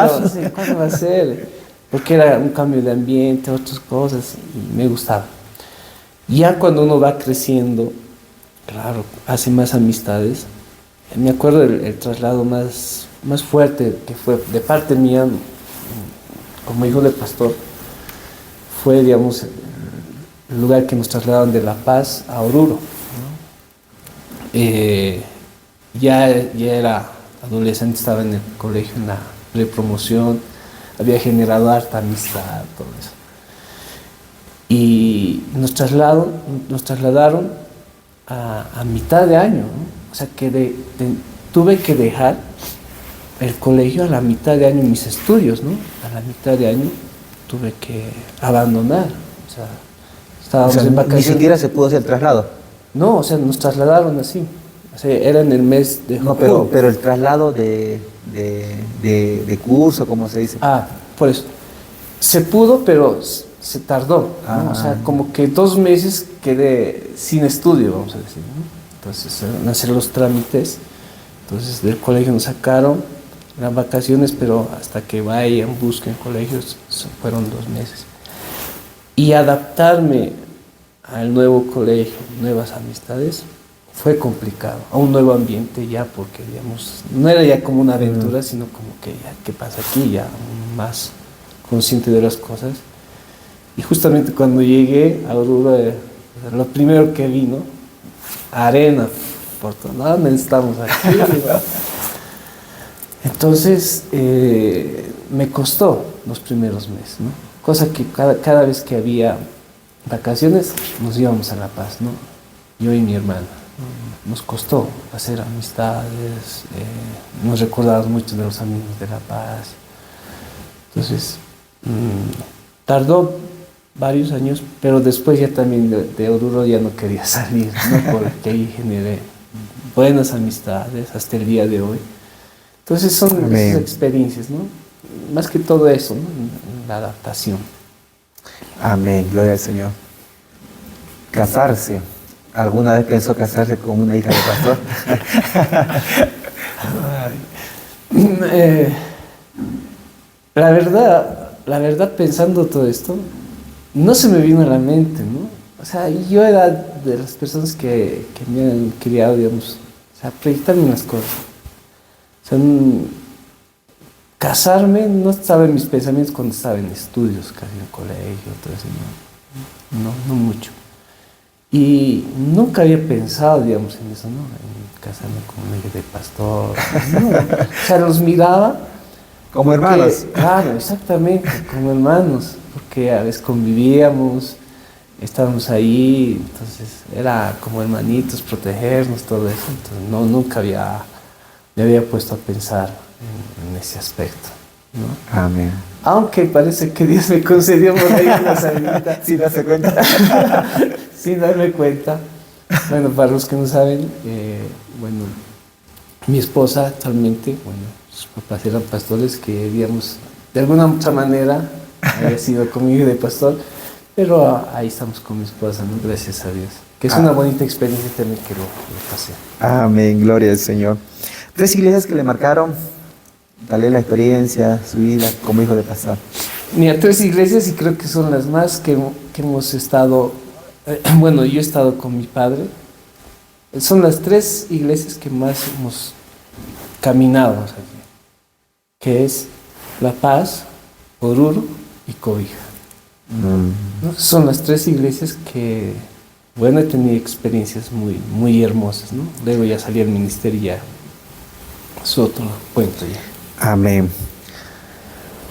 ¿cuándo va a ser? Porque era un cambio de ambiente, otras cosas, y me gustaba. Ya cuando uno va creciendo, claro, hace más amistades. Me acuerdo del traslado más fuerte que fue de parte mía, como hijo de pastor, fue, digamos, el lugar que nos trasladaron de La Paz a Oruro, ¿no? Ya era adolescente, estaba en el colegio, en la prepromoción, había generado harta amistad, todo eso. Y nos trasladaron a mitad de año, ¿no? O sea, que tuve que dejar el colegio a la mitad de año, mis estudios, ¿no? A la mitad de año tuve que abandonar. O sea, estábamos en vacaciones. Ni siquiera se pudo hacer el traslado. No, o sea, nos trasladaron así. O sea, era en el mes de junio. No, pero el traslado de curso, como se dice. Ah, por eso. Se pudo, pero se tardó, ¿no? O sea, como que 2 meses quedé sin estudio, vamos a decir, ¿no? Entonces, hacer los trámites. Entonces, del colegio nos sacaron, eran vacaciones, pero hasta que vayan, busquen colegios, fueron 2 meses. Y adaptarme al nuevo colegio, nuevas amistades, fue complicado, a un nuevo ambiente ya, porque, digamos, no era ya como una aventura, sino como que ya, ¿qué pasa aquí? Ya más consciente de las cosas. Y justamente cuando llegué a Oruro, lo primero que vi, ¿no? Arena, por todo lado, estamos aquí. Entonces, me costó los primeros meses, ¿no? Cosa que cada vez que había vacaciones, nos íbamos a La Paz, ¿no? Yo y mi hermana. Nos costó hacer amistades, nos recordábamos mucho de los amigos de La Paz. Entonces, tardó varios años, pero después ya también de Oruro ya no quería salir, ¿no? Porque ahí generé buenas amistades hasta el día de hoy. Entonces son esas experiencias, ¿no? Más que todo eso, ¿no? La adaptación. Amén, gloria al Señor. Casarse. ¿Alguna vez pensó casarse con una hija de pastor? La verdad, pensando todo esto, no se me vino a la mente, ¿no? O sea, yo era de las personas que me han criado, digamos, o sea, proyectarme unas cosas. O sea, casarme no estaba en mis pensamientos cuando estaba en estudios, casi en el colegio, todo eso, no mucho. Y nunca había pensado, digamos, en eso, ¿no? En casarme con un hijo de pastor. No. O sea, los miraba. Como hermanos. Claro, exactamente, como hermanos. Porque a veces convivíamos, estábamos ahí, entonces era como hermanitos, protegernos, todo eso. Entonces nunca me había puesto a pensar en ese aspecto, ¿no? Amén. Aunque parece que Dios me concedió por ahí una salida. Sin darse cuenta. Sin darme cuenta. Bueno, para los que no saben, bueno, mi esposa actualmente, bueno, sus papás eran pastores que, digamos, de alguna otra manera había sido conmigo de pastor, pero ahí estamos con mi esposa, ¿no? Gracias a Dios. Que es una bonita experiencia también que lo pasé. Amén, gloria al Señor. 3 iglesias que le marcaron, tal vez la experiencia, su vida como hijo de pastor. Mira, 3 iglesias y creo que son las más que hemos estado. Bueno, yo he estado con mi padre. Son las 3 iglesias que más hemos caminado, que es La Paz, Oruro y Cobija. ¿No? Son las 3 iglesias que, bueno, he tenido experiencias muy hermosas, ¿no? Luego ya salí al ministerio y ya es otro cuento ya. Amén.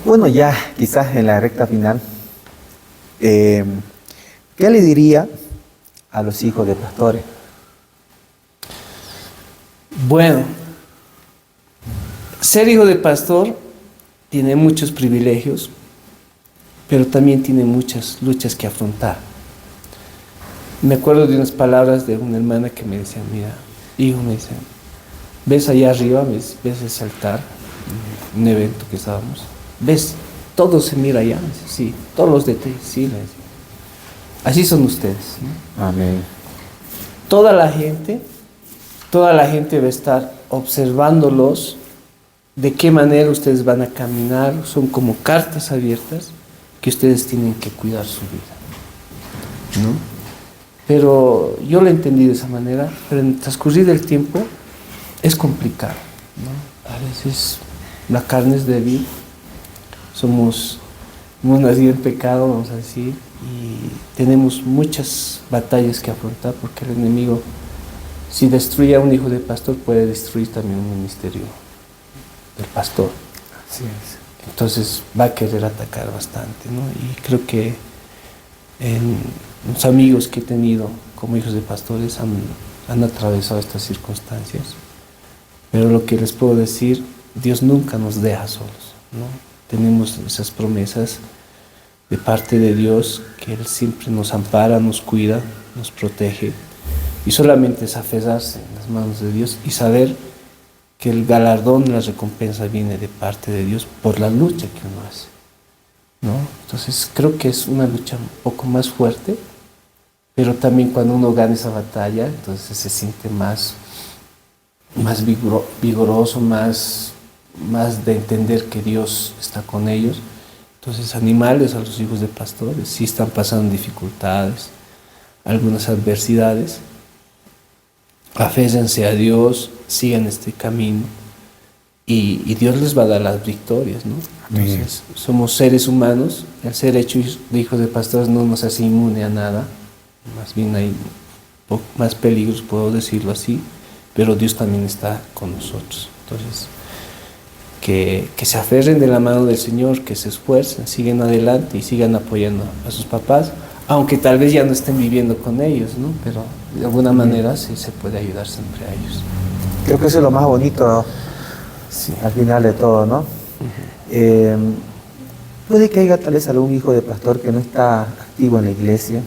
Bueno, ya quizás en la recta final, ¿qué le diría a los hijos de pastores? Bueno, ser hijo de pastor tiene muchos privilegios, pero también tiene muchas luchas que afrontar. Me acuerdo de unas palabras de una hermana que me decía, mira, hijo, me dice, ¿ves allá arriba? ¿Ves ese altar? Un evento que estábamos. ¿Ves? Todo se mira allá. Dice, sí, todos los detalles, sí. Le decía. Así son ustedes, ¿no? Amén. Toda la gente va a estar observándolos, de qué manera ustedes van a caminar, son como cartas abiertas que ustedes tienen que cuidar su vida, ¿no? Pero yo lo entendí de esa manera, pero en el transcurrir del tiempo es complicado, ¿no? A veces la carne es débil, hemos nacido en pecado, vamos a decir, y tenemos muchas batallas que afrontar porque el enemigo, si destruye a un hijo de pastor, puede destruir también un ministerio del pastor. Así es. Entonces va a querer atacar bastante, ¿no? Y creo que los amigos que he tenido como hijos de pastores han atravesado estas circunstancias. Pero lo que les puedo decir, Dios nunca nos deja solos, ¿no? Tenemos esas promesas de parte de Dios, que Él siempre nos ampara, nos cuida, nos protege. Y solamente es aferrarse en las manos de Dios y saber que el galardón, la recompensa viene de parte de Dios por la lucha que uno hace, ¿no? Entonces creo que es una lucha un poco más fuerte, pero también cuando uno gana esa batalla, entonces se siente más vigoroso, más de entender que Dios está con ellos. Entonces animarles a los hijos de pastores, si están pasando dificultades, algunas adversidades, aférrense a Dios, sigan este camino y Dios les va a dar las victorias, ¿no? Entonces, somos seres humanos, el ser hecho de hijos de pastores no nos hace inmune a nada, más bien hay más peligros, puedo decirlo así, pero Dios también está con nosotros. Entonces, que se aferren de la mano del Señor, que se esfuercen, sigan adelante y sigan apoyando a sus papás, aunque tal vez ya no estén viviendo con ellos, ¿no? Pero de alguna manera sí se puede ayudar siempre a ellos. Creo que eso es lo más bonito, sí, al final de todo, ¿no? Puede que haya tal vez algún hijo de pastor que no está activo en la iglesia,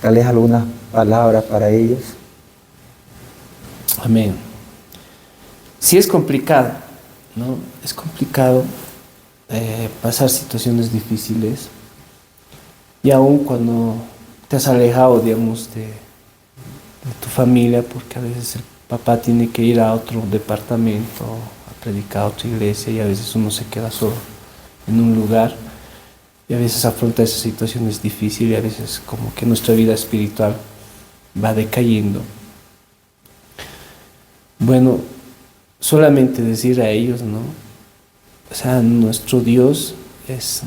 tal vez algunas palabras para ellos. Amén. Sí es complicado, ¿no? Es complicado pasar situaciones difíciles y aún cuando te has alejado, digamos, de tu familia, porque a veces el papá tiene que ir a otro departamento a predicar a otra iglesia y a veces uno se queda solo en un lugar y a veces afronta esas situaciones difíciles y a veces como que nuestra vida espiritual va decayendo. Bueno, solamente decir a ellos, ¿no? O sea, nuestro Dios es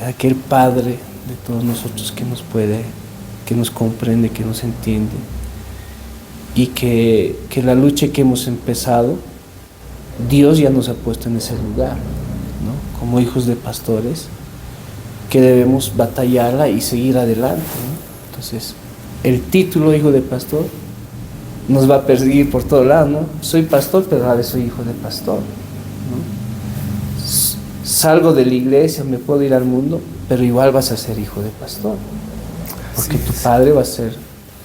aquel Padre de todos nosotros que nos puede, que nos comprende, que nos entiende y que la lucha que hemos empezado, Dios ya nos ha puesto en ese lugar, ¿no? Como hijos de pastores, que debemos batallarla y seguir adelante, ¿no? Entonces, el título hijo de pastor nos va a perseguir por todo lado, ¿no? Soy pastor, pero a la vez soy hijo de pastor, ¿no? Salgo de la iglesia, me puedo ir al mundo, pero igual vas a ser hijo de pastor, porque tu padre va a ser el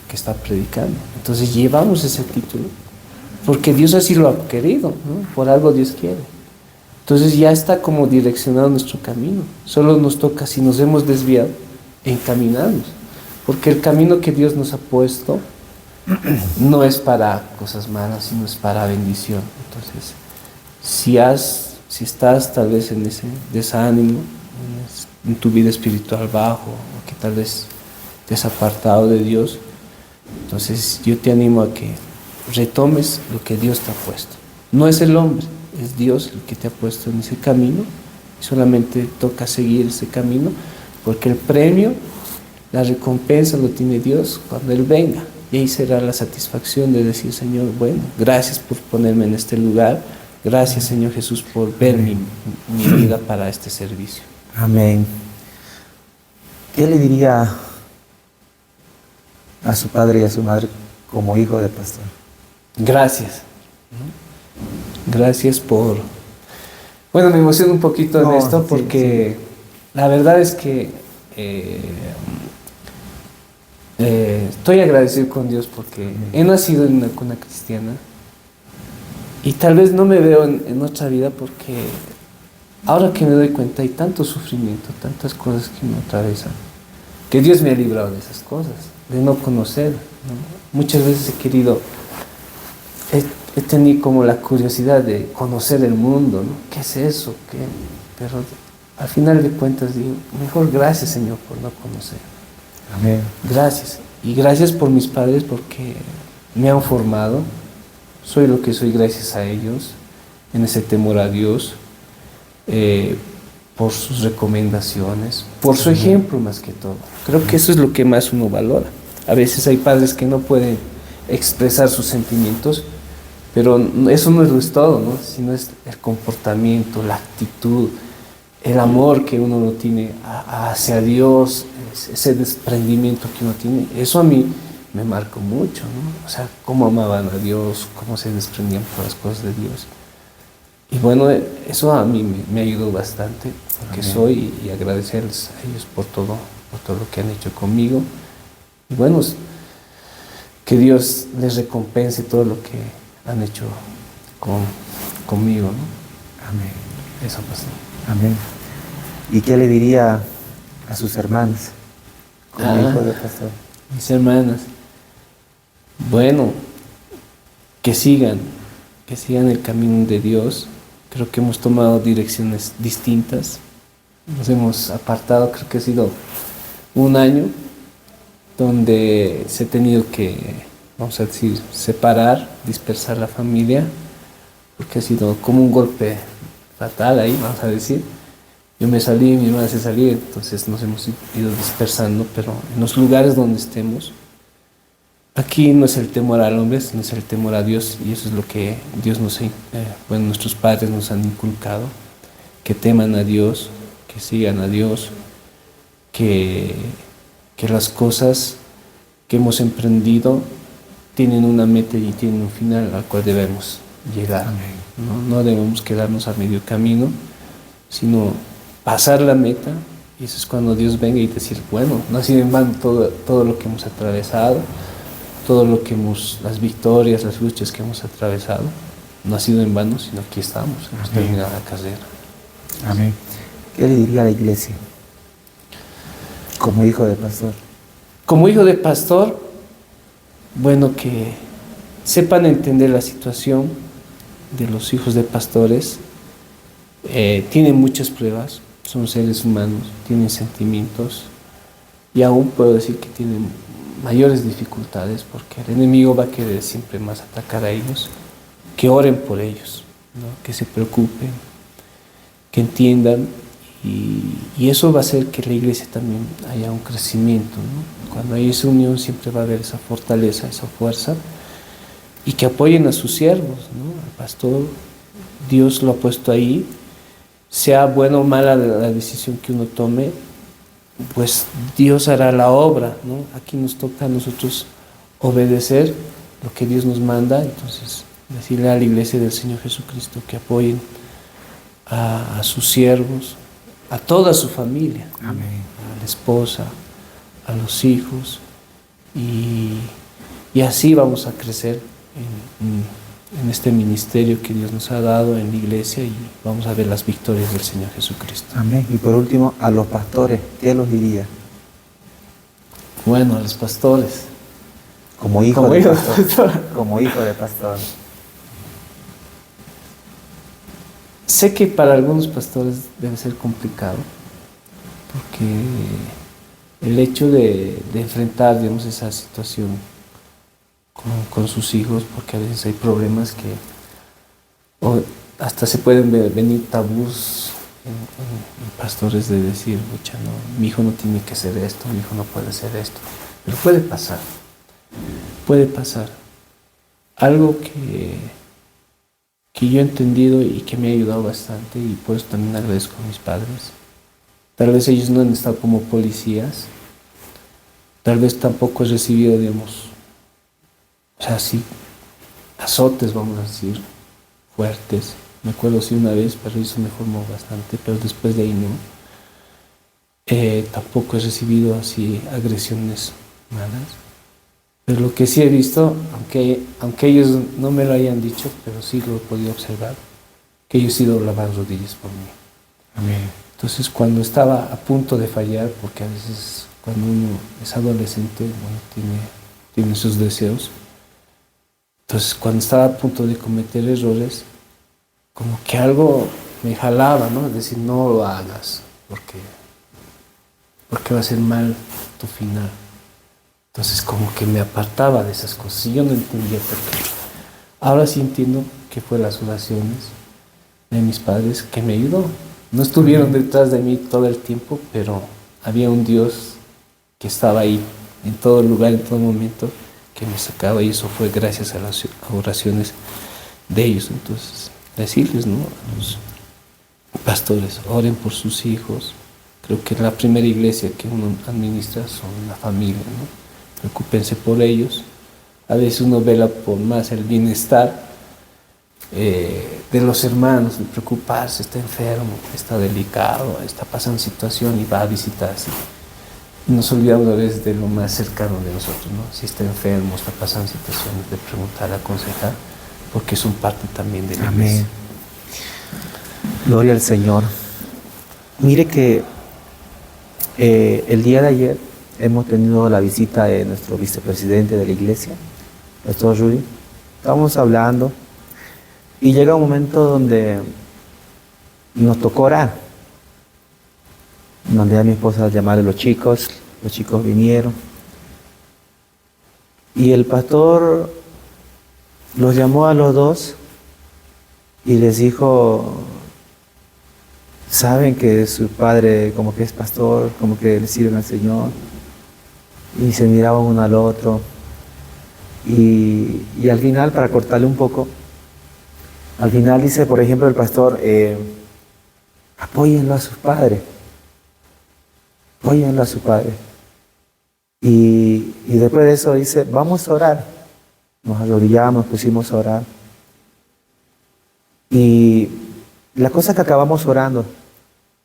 que está predicando. Entonces llevamos ese título, porque Dios así lo ha querido, ¿no? Por algo Dios quiere. Entonces ya está como direccionado nuestro camino. Solo nos toca, si nos hemos desviado, encaminarnos, porque el camino que Dios nos ha puesto no es para cosas malas, sino es para bendición. Entonces, si estás tal vez en ese desánimo, en tu vida espiritual bajo, o que tal vez te has apartado de Dios, entonces yo te animo a que retomes lo que Dios te ha puesto. No es el hombre, es Dios el que te ha puesto en ese camino, y solamente toca seguir ese camino, porque el premio, la recompensa lo tiene Dios cuando Él venga. Y ahí será la satisfacción de decir, Señor, bueno, gracias por ponerme en este lugar. Gracias, Señor Jesús, por ver mi vida para este servicio. Amén. ¿Qué le diría a su padre y a su madre como hijo de pastor? Gracias. Gracias por... Bueno, me emociono un poquito en esto porque la verdad es que... estoy agradecido con Dios porque he nacido en una cuna cristiana y tal vez no me veo en otra vida porque ahora que me doy cuenta hay tanto sufrimiento, tantas cosas que me atraviesan, que Dios me ha librado de esas cosas, de no conocer, ¿no? Muchas veces he tenido como la curiosidad de conocer el mundo, ¿no? ¿Qué es eso? Pero al final de cuentas digo, mejor gracias, Señor, por no conocer. Amén. Gracias. Y gracias por mis padres porque me han formado. Soy lo que soy gracias a ellos, en ese temor a Dios, por sus recomendaciones, por su ejemplo más que todo. Creo que eso es lo que más uno valora. A veces hay padres que no pueden expresar sus sentimientos, pero eso no es todo, ¿no? Sino es el comportamiento, la actitud, el amor que uno lo tiene hacia Dios, ese desprendimiento que uno tiene. Eso a mí me marcó mucho, ¿no? O sea, cómo amaban a Dios, cómo se desprendían por las cosas de Dios. Y bueno, eso a mí me ayudó bastante, porque soy, y agradecerles a ellos por todo lo que han hecho conmigo. Y bueno, que Dios les recompense todo lo que han hecho conmigo, ¿no? Amén. Eso pasó. Amén. ¿Y qué le diría a sus hermanas como hijo de pastor? Mis hermanas, bueno, que sigan el camino de Dios. Creo que hemos tomado direcciones distintas, nos hemos apartado, creo que ha sido un año donde se ha tenido que, vamos a decir, separar, dispersar la familia, porque ha sido como un golpe fatal ahí, vamos a decir. Yo me salí, mi hermana se salió, entonces nos hemos ido dispersando, pero en los lugares donde estemos, aquí no es el temor al hombre, sino es el temor a Dios, y eso es lo que Dios nuestros padres nos han inculcado, que teman a Dios, que sigan a Dios, que las cosas que hemos emprendido tienen una meta y tienen un final al cual debemos llegar. No debemos quedarnos a medio camino, sino pasar la meta, y eso es cuando Dios venga y decir, bueno, no ha sido en vano todo lo que hemos atravesado, las victorias, las luchas que hemos atravesado, no ha sido en vano, sino aquí estamos, hemos terminado la carrera. Amén. ¿Qué le diría a la iglesia como hijo de pastor? Como hijo de pastor, bueno, que sepan entender la situación de los hijos de pastores. Tienen muchas pruebas, son seres humanos, tienen sentimientos, y aún puedo decir que tienen mayores dificultades, porque el enemigo va a querer siempre más atacar a ellos. Que oren por ellos, ¿no? Que se preocupen, que entiendan, y eso va a hacer que la iglesia también haya un crecimiento, ¿no? Cuando hay esa unión siempre va a haber esa fortaleza, esa fuerza, y que apoyen a sus siervos, ¿no? Al pastor, Dios lo ha puesto ahí, sea buena o mala la decisión que uno tome, pues Dios hará la obra, ¿no? Aquí nos toca a nosotros obedecer lo que Dios nos manda, entonces decirle a la iglesia del Señor Jesucristo que apoyen a sus siervos, a toda su familia, ¿no? Amén. A la esposa, a los hijos, y así vamos a crecer en este ministerio que Dios nos ha dado en la iglesia, y vamos a ver las victorias del Señor Jesucristo. Amén. Y por último, a los pastores, ¿qué los diría? Bueno, a los pastores. Como hijo de pastor. Como hijo de pastor. Sé que para algunos pastores debe ser complicado, porque el hecho de enfrentar, digamos, esa situación con sus hijos, porque a veces hay problemas o hasta se pueden venir tabús en pastores de decir, no, mi hijo no tiene que hacer esto, mi hijo no puede hacer esto, pero puede pasar. Algo que yo he entendido y que me ha ayudado bastante, y por eso también agradezco a mis padres. Tal vez ellos no han estado como policías, tal vez tampoco he recibido, digamos, sí, azotes, vamos a decir, fuertes. Me acuerdo sí una vez, pero eso me formó bastante, pero después de ahí no. Tampoco he recibido así agresiones malas. Pero lo que sí he visto, aunque ellos no me lo hayan dicho, pero sí lo he podido observar, que ellos sí doblaban rodillas por mí. Amén. Entonces, cuando estaba a punto de fallar, porque a veces cuando uno es adolescente, bueno, tiene sus deseos, entonces cuando estaba a punto de cometer errores, como que algo me jalaba, ¿no? Es decir, no lo hagas, porque va a ser mal tu final. Entonces como que me apartaba de esas cosas y yo no entendía por qué. Ahora sí entiendo que fue las oraciones de mis padres que me ayudó. No estuvieron detrás de mí todo el tiempo, pero había un Dios que estaba ahí en todo lugar, en todo momento, que me sacaba, y eso fue gracias a las oraciones de ellos. Entonces, decirles, ¿no?, a los pastores, oren por sus hijos. Creo que la primera iglesia que uno administra son la familia, ¿no? Preocúpense por ellos. A veces uno vela por más el bienestar de los hermanos, de preocuparse, está enfermo, está delicado, está pasando situación, y va a visitarse. Y nos olvidamos a veces de lo más cercano de nosotros, ¿no? Si está enfermo, está pasando situaciones, de preguntar, aconsejar, porque son parte también de la iglesia. Amén. Gloria al Señor. Mire que el día de ayer hemos tenido la visita de nuestro vicepresidente de la iglesia, Pastor Rudy. Estábamos hablando y llega un momento donde nos tocó orar, donde a mi esposa llamarle los chicos vinieron y el pastor los llamó a los dos y les dijo, saben que su padre como que es pastor, como que le sirven al Señor, y se miraban uno al otro, y al final, para cortarle un poco, al final dice, por ejemplo, el pastor, apóyenlo a sus padres, apóyenlo a su padre. Y después de eso dice, vamos a orar. Nos arrodillamos, pusimos a orar. Y la cosa que acabamos orando,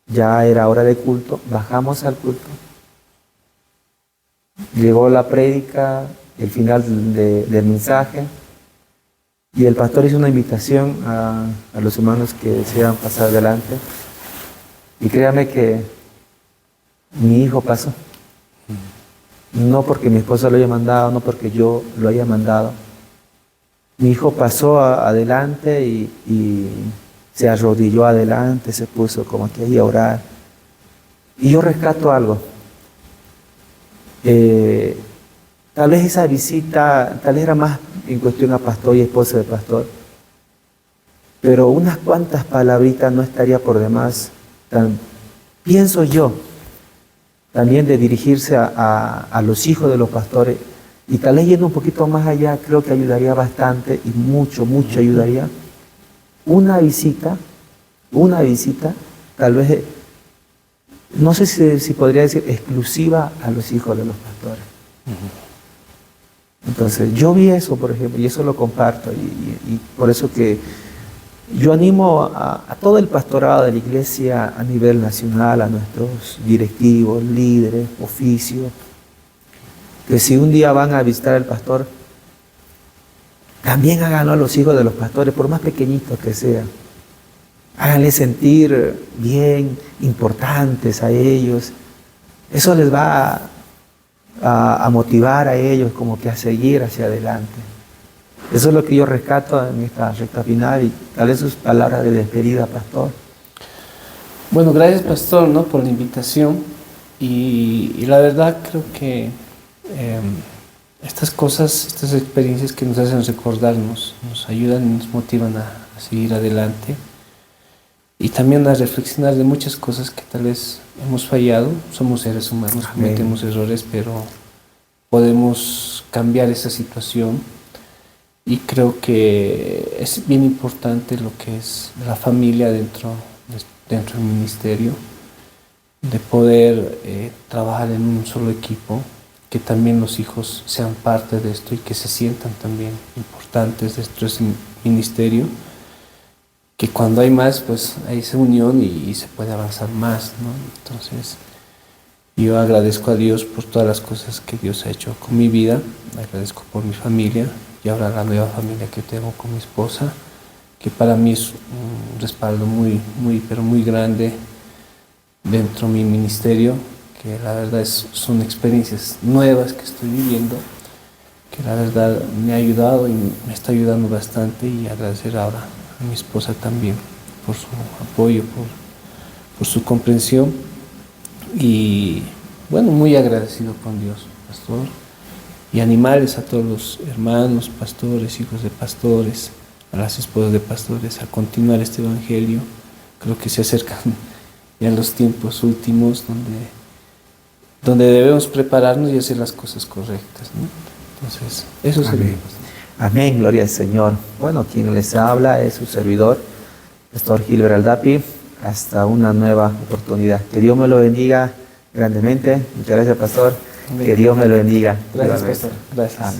ya era hora de culto, bajamos al culto. Llegó la prédica, el final del mensaje, y el pastor hizo una invitación a los hermanos que desean pasar adelante. Y créame que mi hijo pasó. No porque mi esposa lo haya mandado, no porque yo lo haya mandado. Mi hijo pasó adelante y se arrodilló adelante, se puso como que ahí a orar. Y yo rescato algo. Tal vez esa visita, tal vez era más en cuestión a pastor y esposa de pastor, pero unas cuantas palabritas no estaría por demás, pienso yo, también de dirigirse a los hijos de los pastores, y tal vez yendo un poquito más allá, creo que ayudaría bastante, y mucho ayudaría, una visita, tal vez, no sé si podría decir exclusiva a los hijos de los pastores. Entonces, yo vi eso, por ejemplo, y eso lo comparto, y por eso que yo animo a todo el pastorado de la iglesia a nivel nacional, a nuestros directivos, líderes, oficios, que si un día van a visitar al pastor, también háganlo a los hijos de los pastores, por más pequeñitos que sean. Háganles sentir bien, importantes a ellos. Eso les va a motivar a ellos como que a seguir hacia adelante. Eso es lo que yo rescato en esta recta final, y tal vez sus palabras de despedida, pastor. Bueno, gracias, pastor, ¿no?, por la invitación. Y la verdad creo que estas cosas, estas experiencias que nos hacen recordarnos, nos ayudan y nos motivan a seguir adelante. Y también a reflexionar de muchas cosas que tal vez hemos fallado. Somos seres humanos, cometemos errores, pero podemos cambiar esa situación. Y creo que es bien importante lo que es la familia dentro del ministerio, de poder trabajar en un solo equipo, que también los hijos sean parte de esto y que se sientan también importantes dentro de ese ministerio, que cuando hay más, pues hay esa unión y se puede avanzar más, ¿no? Entonces, yo agradezco a Dios por todas las cosas que Dios ha hecho con mi vida, agradezco por mi familia, y ahora la nueva familia que tengo con mi esposa, que para mí es un respaldo pero muy grande dentro de mi ministerio, que la verdad son experiencias nuevas que estoy viviendo, que la verdad me ha ayudado y me está ayudando bastante, y agradecer ahora a mi esposa también por su apoyo, por su comprensión, y bueno, muy agradecido con Dios, pastor, y animarles a todos los hermanos, pastores, hijos de pastores, a las esposas de pastores, a continuar este evangelio. Creo que se acercan ya los tiempos últimos donde debemos prepararnos y hacer las cosas correctas, ¿no? Entonces, eso sería. Amén, gloria al Señor. Bueno, quien les habla es su servidor, Pastor Gilbert Aldapi, hasta una nueva oportunidad. Que Dios me lo bendiga grandemente. Muchas gracias, pastor. Amén. Que Dios me lo bendiga. Gracias, pastor. Gracias. Amén.